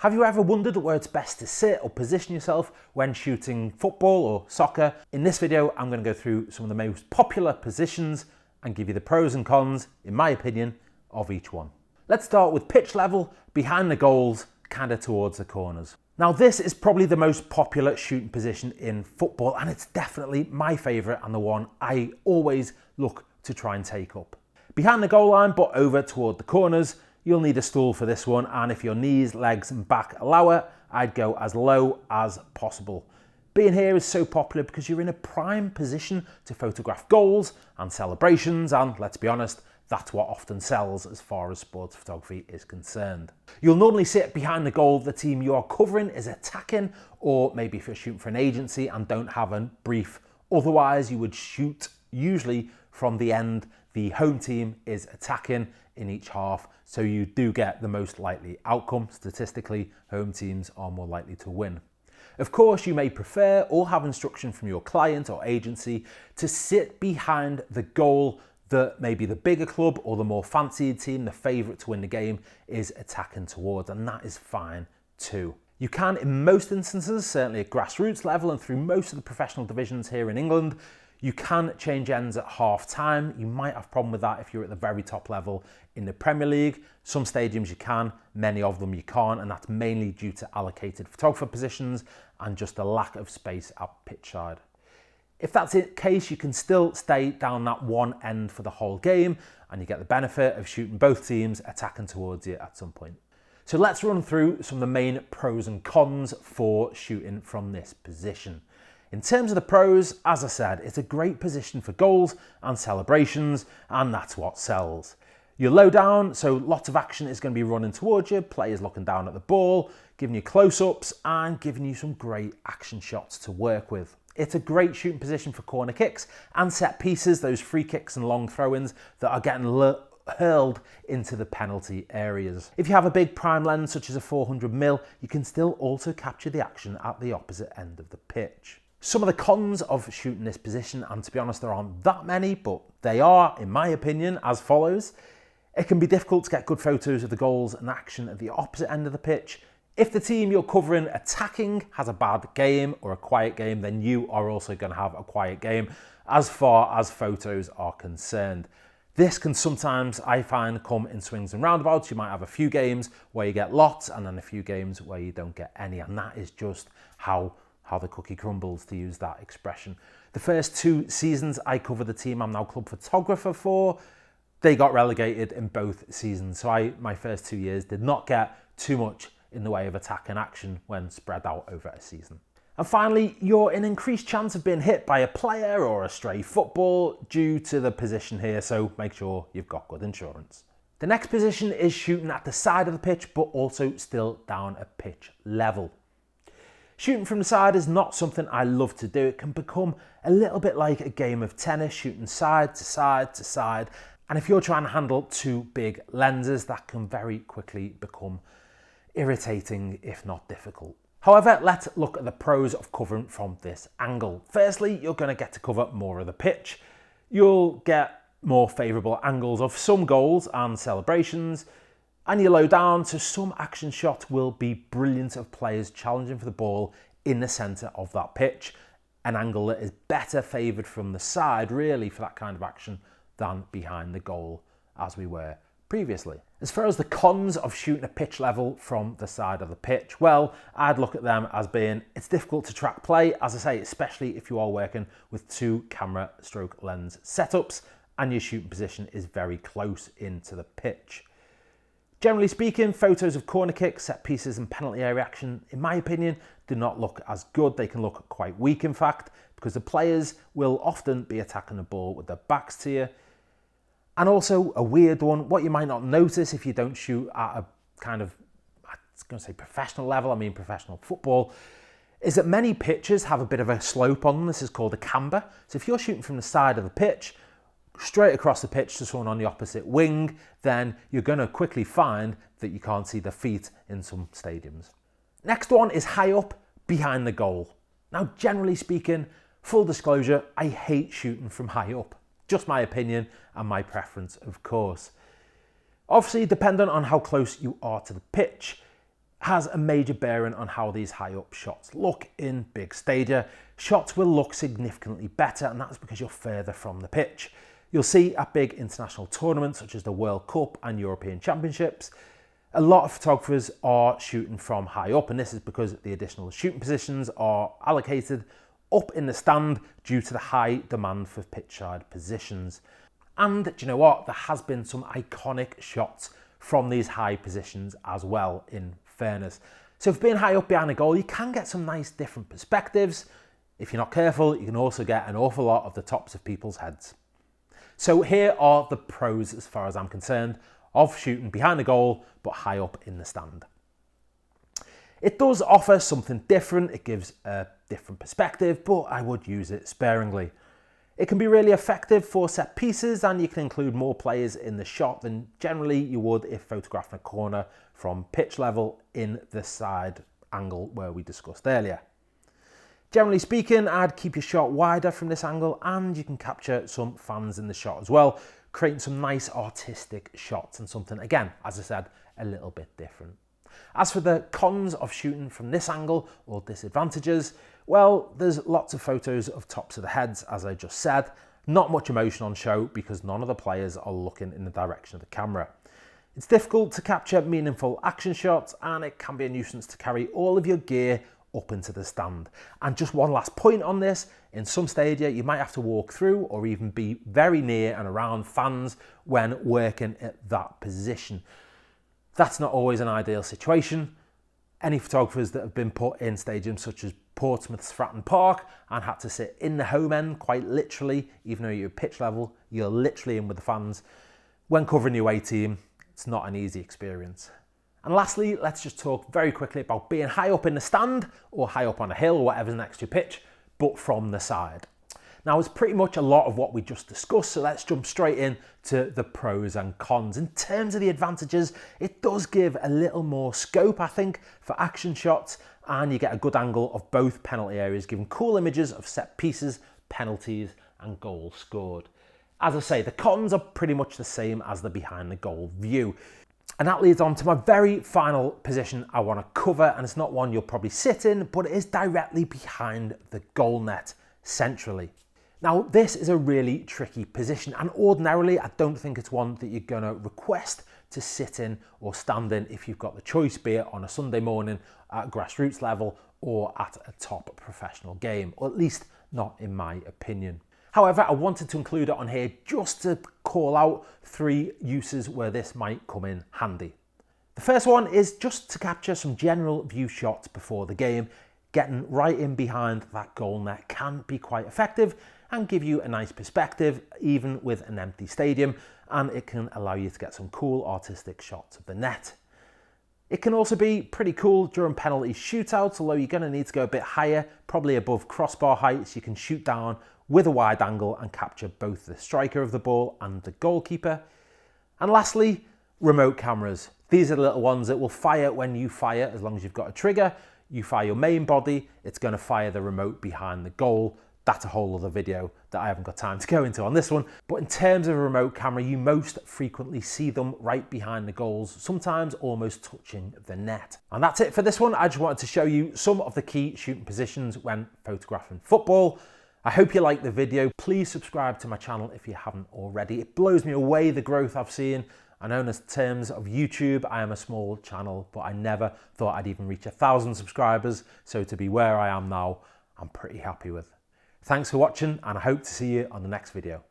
Have you ever wondered where it's best to sit or position yourself when shooting football or soccer? In this video, I'm going to go through some of the most popular positions and give you the pros and cons, in my opinion, of each one. Let's start with pitch level, behind the goals, kind of towards the corners. Now, this is probably the most popular shooting position in football, and it's definitely my favourite and the one I always look to try and take up. Behind the goal line, but over toward the corners, you'll need a stool for this one, and if your knees, legs and back allow it, I'd go as low as possible. Being here is so popular because you're in a prime position to photograph goals and celebrations, and let's be honest, that's what often sells as far as sports photography is concerned. You'll normally sit behind the goal the team you are covering is attacking, or maybe if you're shooting for an agency and don't have a brief. Otherwise, you would shoot usually from the end the home team is attacking in each half, so you do get the most likely outcome. Statistically, home teams are more likely to win. Of course, you may prefer or have instruction from your client or agency to sit behind the goal that maybe the bigger club or the more fancied team, the favourite to win the game, is attacking towards, and that is fine too. You can, in most instances, certainly at grassroots level and through most of the professional divisions here in England, you can change ends at half time. You might have a problem with that if you're at the very top level in the Premier League. Some stadiums you can, many of them you can't, and that's mainly due to allocated photographer positions and just a lack of space at pitch side. If that's the case, you can still stay down that one end for the whole game, and you get the benefit of shooting both teams attacking towards you at some point. So let's run through some of the main pros and cons for shooting from this position. In terms of the pros, as I said, it's a great position for goals and celebrations, and that's what sells. You're low down, so lots of action is going to be running towards you, players looking down at the ball, giving you close-ups and giving you some great action shots to work with. It's a great shooting position for corner kicks and set pieces, those free kicks and long throw-ins that are getting hurled into the penalty areas. If you have a big prime lens such as a 400mm, you can still also capture the action at the opposite end of the pitch. Some of the cons of shooting this position, and to be honest there aren't that many, but they are, in my opinion, as follows. It can be difficult to get good photos of the goals and action at the opposite end of the pitch. If the team you're covering attacking has a bad game or a quiet game, then you are also going to have a quiet game as far as photos are concerned. This can sometimes, I find, come in swings and roundabouts. You might have a few games where you get lots and then a few games where you don't get any, and that is just how the cookie crumbles, to use that expression. The first 2 seasons I covered the team I'm now club photographer for, they got relegated in both seasons. So my first 2 years did not get too much in the way of attack and action when spread out over a season. And finally, you're in increased chance of being hit by a player or a stray football due to the position here, so make sure you've got good insurance. The next position is shooting at the side of the pitch, but also still down at pitch level. Shooting from the side is not something I love to do. It can become a little bit like a game of tennis, shooting side to side to side. And if you're trying to handle 2 big lenses, that can very quickly become irritating, if not difficult. However, let's look at the pros of covering from this angle. Firstly, you're going to get to cover more of the pitch. You'll get more favourable angles of some goals and celebrations, and you're low down, so some action shots will be brilliant of players challenging for the ball in the centre of that pitch, an angle that is better favoured from the side, really, for that kind of action than behind the goal, as we were previously. As far as the cons of shooting a pitch level from the side of the pitch, well, I'd look at them as being, it's difficult to track play, as I say, especially if you are working with 2 camera stroke lens setups and your shooting position is very close into the pitch. Generally speaking, photos of corner kicks, set pieces and penalty area action, in my opinion, do not look as good. They can look quite weak, in fact, because the players will often be attacking the ball with their backs to you. And also a weird one, what you might not notice if you don't shoot at a kind of, I was going to say professional level, I mean professional football, is that many pitches have a bit of a slope on them. This is called a camber. So if you're shooting from the side of the pitch, straight across the pitch to someone on the opposite wing, then you're going to quickly find that you can't see the feet in some stadiums. Next one is high up behind the goal. Now, generally speaking, full disclosure, I hate shooting from high up. Just my opinion and my preference, of course. Obviously, dependent on how close you are to the pitch, has a major bearing on how these high up shots look in big stadia. Shots will look significantly better, and that's because you're further from the pitch. You'll see at big international tournaments such as the World Cup and European Championships, a lot of photographers are shooting from high up, and this is because the additional shooting positions are allocated up in the stand due to the high demand for pitchside positions. And do you know what? There has been some iconic shots from these high positions as well, in fairness. So if being high up behind a goal, you can get some nice different perspectives. If you're not careful, you can also get an awful lot of the tops of people's heads. So here are the pros, as far as I'm concerned, of shooting behind the goal but high up in the stand. It does offer something different, it gives a different perspective, but I would use it sparingly. It can be really effective for set pieces, and you can include more players in the shot than generally you would if photographing a corner from pitch level in the side angle where we discussed earlier. Generally speaking, I'd keep your shot wider from this angle, and you can capture some fans in the shot as well, creating some nice artistic shots and something, again, as I said, a little bit different. As for the cons of shooting from this angle, or disadvantages, well, there's lots of photos of tops of the heads, as I just said. Not much emotion on show because none of the players are looking in the direction of the camera. It's difficult to capture meaningful action shots, and it can be a nuisance to carry all of your gear up into the stand. And just one last point on this, in some stadia you might have to walk through or even be very near and around fans when working at that position. That's not always an ideal situation. Any photographers that have been put in stadiums such as Portsmouth's Fratton Park and had to sit in the home end quite literally, even though you're at pitch level, you're literally in with the fans. When covering your away team, it's not an easy experience. And lastly, let's just talk very quickly about being high up in the stand or high up on a hill or whatever's next to your pitch, but from the side. Now, it's pretty much a lot of what we just discussed, so let's jump straight in to the pros and cons. In terms of the advantages, it does give a little more scope, I think, for action shots, and you get a good angle of both penalty areas, giving cool images of set pieces, penalties, and goals scored. As I say, the cons are pretty much the same as the behind the goal view. And that leads on to my very final position I want to cover, and it's not one you'll probably sit in, but it is directly behind the goal net, centrally. Now, this is a really tricky position, and ordinarily I don't think it's one that you're going to request to sit in or stand in if you've got the choice, be it on a Sunday morning at grassroots level or at a top professional game, or at least not in my opinion. However, I wanted to include it on here just to call out 3 uses where this might come in handy. The first one is just to capture some general view shots before the game. Getting right in behind that goal net can be quite effective and give you a nice perspective even with an empty stadium, and it can allow you to get some cool artistic shots of the net. It can also be pretty cool during penalty shootouts, although you're going to need to go a bit higher, probably above crossbar height, so you can shoot down with a wide angle and capture both the striker of the ball and the goalkeeper. And lastly, remote cameras. These are the little ones that will fire when you fire, as long as you've got a trigger. You fire your main body, it's going to fire the remote behind the goal. That's a whole other video that I haven't got time to go into on this one. But in terms of a remote camera, you most frequently see them right behind the goals, sometimes almost touching the net. And that's it for this one. I just wanted to show you some of the key shooting positions when photographing football. I hope you liked the video. Please subscribe to my channel if you haven't already. It blows me away the growth I've seen. I know in terms of YouTube, I am a small channel, but I never thought I'd even reach 1,000 subscribers. So to be where I am now, I'm pretty happy with. Thanks for watching, and I hope to see you on the next video.